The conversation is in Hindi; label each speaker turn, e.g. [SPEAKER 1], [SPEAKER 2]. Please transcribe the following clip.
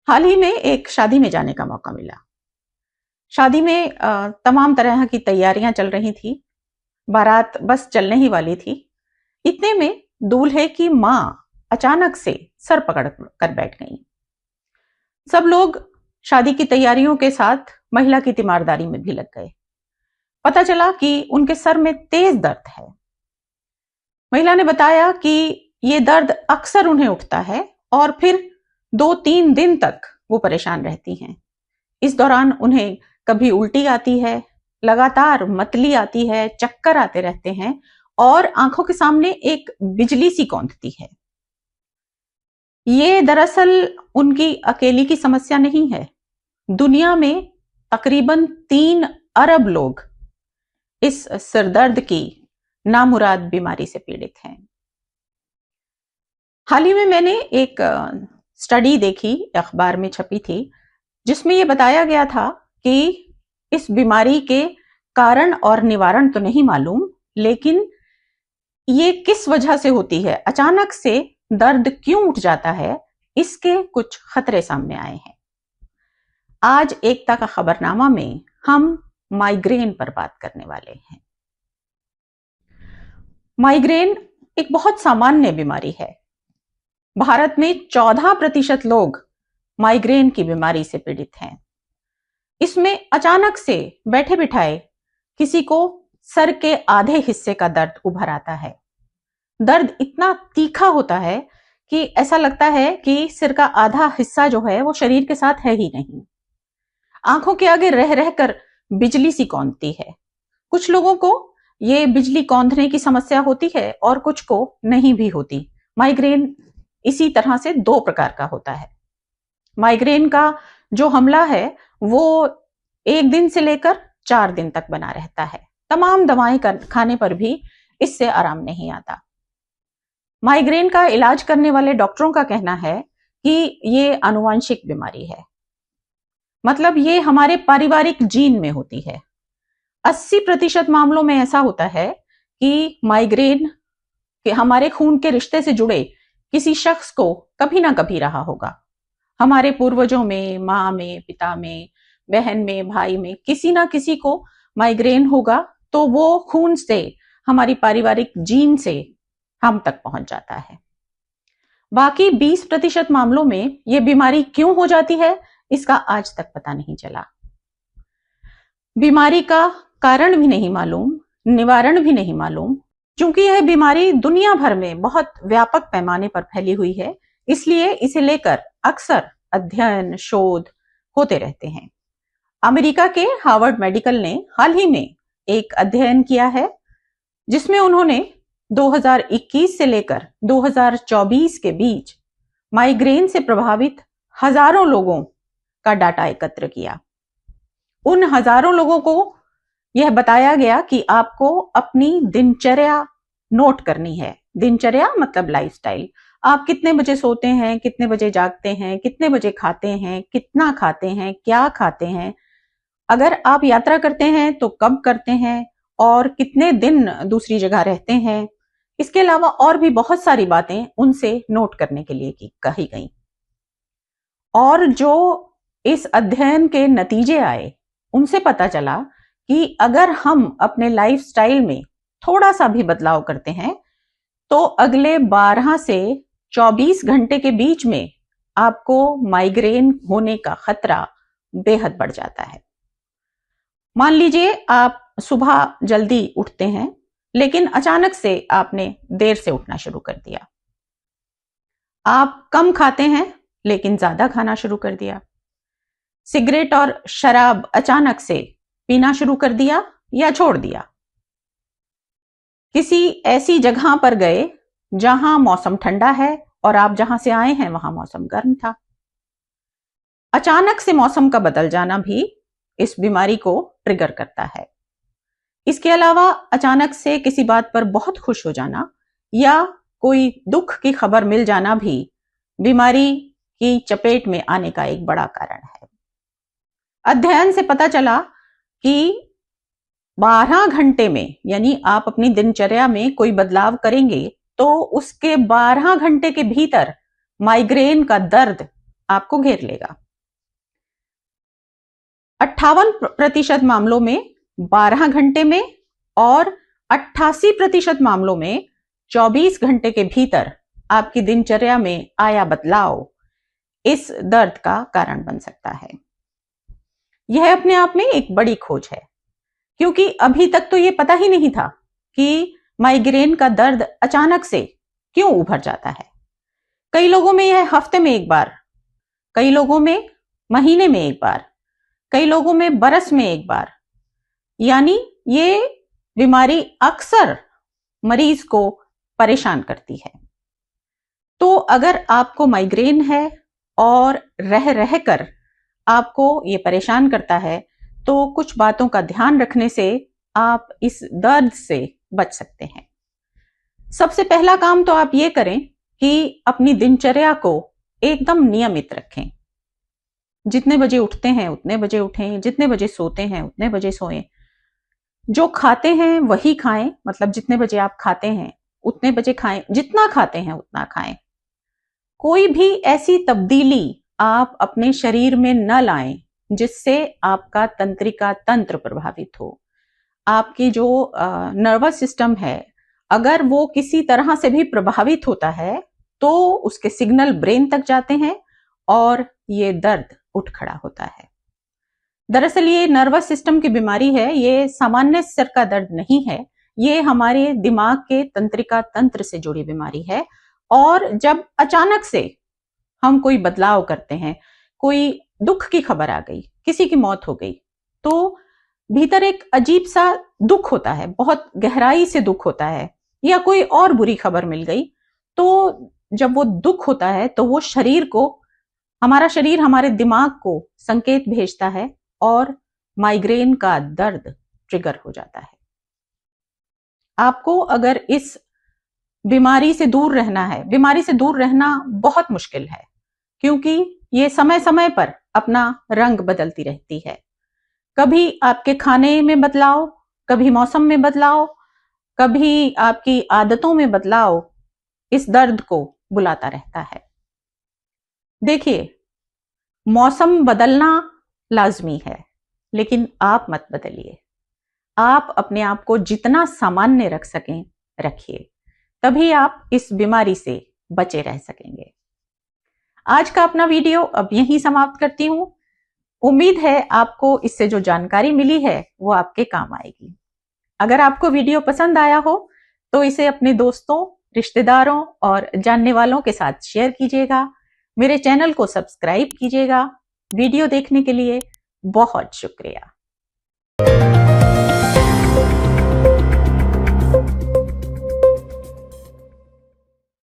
[SPEAKER 1] हाल ही में एक शादी में जाने का मौका मिला। शादी में तमाम तरह की तैयारियां चल रही थी। बारात बस चलने ही वाली थी। इतने में दूल्हे की मां अचानक से सर पकड़ कर बैठ गई। सब लोग शादी की तैयारियों के साथ महिला की तीमारदारी में भी लग गए। पता चला कि उनके सर में तेज दर्द है। महिला ने बताया कि ये दर्द अक्सर उन्हें उठता है और फिर 2-3 दिन तक वो परेशान रहती हैं। इस दौरान उन्हें कभी उल्टी आती है, लगातार मतली आती है, चक्कर आते रहते हैं और आंखों के सामने एक बिजली सी कौंधती है। ये दरअसल उनकी अकेली की समस्या नहीं है। दुनिया में तकरीबन 3 अरब लोग इस सिरदर्द की नामुराद बीमारी से पीड़ित हैं। हाल ही में मैंने एक स्टडी देखी, अखबार में छपी थी, जिसमें यह बताया गया था कि इस बीमारी के कारण और निवारण तो नहीं मालूम, लेकिन ये किस वजह से होती है, अचानक से दर्द क्यों उठ जाता है, इसके कुछ खतरे सामने आए हैं। आज एकता का खबरनामा में हम माइग्रेन पर बात करने वाले हैं। माइग्रेन एक बहुत सामान्य बीमारी है। भारत में 14% लोग माइग्रेन की बीमारी से पीड़ित हैं। इसमें अचानक से बैठे बिठाए किसी को सर के आधे हिस्से का दर्द उभर आता है। दर्द इतना तीखा होता है कि ऐसा लगता है कि सिर का आधा हिस्सा जो है वो शरीर के साथ है ही नहीं। आंखों के आगे रह रहकर बिजली सी कौंधती है। कुछ लोगों को ये बिजली कौंधने की समस्या होती है और कुछ को नहीं भी होती। माइग्रेन इसी तरह से 2 प्रकार का होता है। माइग्रेन का जो हमला है वो 1 दिन से लेकर 4 दिन तक बना रहता है। तमाम दवाएं खाने पर भी इससे आराम नहीं आता। माइग्रेन का इलाज करने वाले डॉक्टरों का कहना है कि ये आनुवंशिक बीमारी है, मतलब ये हमारे पारिवारिक जीन में होती है। 80% मामलों में ऐसा होता है कि माइग्रेन के हमारे खून के रिश्ते से जुड़े किसी शख्स को कभी ना कभी रहा होगा। हमारे पूर्वजों में, माँ में, पिता में, बहन में, भाई में किसी ना किसी को माइग्रेन होगा, तो वो खून से, हमारी पारिवारिक जीन से हम तक पहुंच जाता है। बाकी 20% मामलों में ये बीमारी क्यों हो जाती है, इसका आज तक पता नहीं चला। बीमारी का कारण भी नहीं मालूम, निवारण भी नहीं मालूम। चूंकि यह बीमारी दुनिया भर में बहुत व्यापक पैमाने पर फैली हुई है, इसलिए इसे लेकर अक्सर अध्ययन, शोध होते रहते हैं। अमेरिका के हार्वर्ड मेडिकल ने हाल ही में एक अध्ययन किया है, जिसमें उन्होंने 2021 से लेकर 2024 के बीच माइग्रेन से प्रभावित हजारों लोगों का डाटा एकत्र किया। उन हजारों लोगों को यह बताया गया कि आपको अपनी दिनचर्या नोट करनी है। दिनचर्या मतलब लाइफस्टाइल। आप कितने बजे सोते हैं, कितने बजे जागते हैं, कितने बजे खाते हैं, कितना खाते हैं, क्या खाते हैं, अगर आप यात्रा करते हैं तो कब करते हैं और कितने दिन दूसरी जगह रहते हैं। इसके अलावा और भी बहुत सारी बातें उनसे नोट करने के लिए कही गई। और जो इस अध्ययन के नतीजे आए, उनसे पता चला कि अगर हम अपने लाइफस्टाइल में थोड़ा सा भी बदलाव करते हैं तो अगले 12 से 24 घंटे के बीच में आपको माइग्रेन होने का खतरा बेहद बढ़ जाता है। मान लीजिए आप सुबह जल्दी उठते हैं, लेकिन अचानक से आपने देर से उठना शुरू कर दिया। आप कम खाते हैं लेकिन ज्यादा खाना शुरू कर दिया। सिगरेट और शराब अचानक से पीना शुरू कर दिया या छोड़ दिया। किसी ऐसी जगह पर गए जहां मौसम ठंडा है और आप जहां से आए हैं वहां मौसम गर्म था। अचानक से मौसम का बदल जाना भी इस बीमारी को ट्रिगर करता है। इसके अलावा अचानक से किसी बात पर बहुत खुश हो जाना या कोई दुख की खबर मिल जाना भी बीमारी की चपेट में आने का एक बड़ा कारण है। अध्ययन से पता चला कि 12 घंटे में, यानी आप अपनी दिनचर्या में कोई बदलाव करेंगे तो उसके 12 घंटे के भीतर माइग्रेन का दर्द आपको घेर लेगा। 58% मामलों में 12 घंटे में और 88% मामलों में 24 घंटे के भीतर आपकी दिनचर्या में आया बदलाव इस दर्द का कारण बन सकता है। यह अपने आप में एक बड़ी खोज है, क्योंकि अभी तक तो यह पता ही नहीं था कि माइग्रेन का दर्द अचानक से क्यों उभर जाता है। कई लोगों में यह हफ्ते में एक बार, कई लोगों में महीने में एक बार, कई लोगों में बरस में एक बार, यानी ये बीमारी अक्सर मरीज को परेशान करती है। तो अगर आपको माइग्रेन है और रह कर आपको ये परेशान करता है, तो कुछ बातों का ध्यान रखने से आप इस दर्द से बच सकते हैं। सबसे पहला काम तो आप ये करें कि अपनी दिनचर्या को एकदम नियमित रखें। जितने बजे उठते हैं उतने बजे उठें, जितने बजे सोते हैं उतने बजे सोएं। जो खाते हैं वही खाएं, मतलब जितने बजे आप खाते हैं उतने बजे खाएं, जितना खाते हैं उतना खाएं। कोई भी ऐसी तब्दीली आप अपने शरीर में न लाएं जिससे आपका तंत्रिका तंत्र प्रभावित हो। आपकी जो नर्वस सिस्टम है, अगर वो किसी तरह से भी प्रभावित होता है तो उसके सिग्नल ब्रेन तक जाते हैं और ये दर्द उठ खड़ा होता है। दरअसल ये नर्वस सिस्टम की बीमारी है, ये सामान्य सिर का दर्द नहीं है, ये हमारे दिमाग के तंत्रिका तंत्र से जुड़ी बीमारी है। और जब अचानक से हम कोई बदलाव करते हैं, कोई दुख की खबर आ गई, किसी की मौत हो गई, तो भीतर एक अजीब सा दुख होता है, बहुत गहराई से दुख होता है, या कोई और बुरी खबर मिल गई, तो जब वो दुख होता है तो वो शरीर को, हमारा शरीर हमारे दिमाग को संकेत भेजता है और माइग्रेन का दर्द ट्रिगर हो जाता है। आपको अगर इस बीमारी से दूर रहना है, बीमारी से दूर रहना बहुत मुश्किल है, क्योंकि ये समय समय पर अपना रंग बदलती रहती है। कभी आपके खाने में बदलाव, कभी मौसम में बदलाव, कभी आपकी आदतों में बदलाव इस दर्द को बुलाता रहता है। देखिए, मौसम बदलना लाजमी है, लेकिन आप मत बदलिए। आप अपने आप को जितना सामान्य रख सकें रखिए, तभी आप इस बीमारी से बचे रह सकेंगे। आज का अपना वीडियो अब यहीं समाप्त करती हूं। उम्मीद है आपको इससे जो जानकारी मिली है वो आपके काम आएगी। अगर आपको वीडियो पसंद आया हो तो इसे अपने दोस्तों, रिश्तेदारों और जानने वालों के साथ शेयर कीजिएगा। मेरे चैनल को सब्सक्राइब कीजिएगा। वीडियो देखने के लिए बहुत शुक्रिया।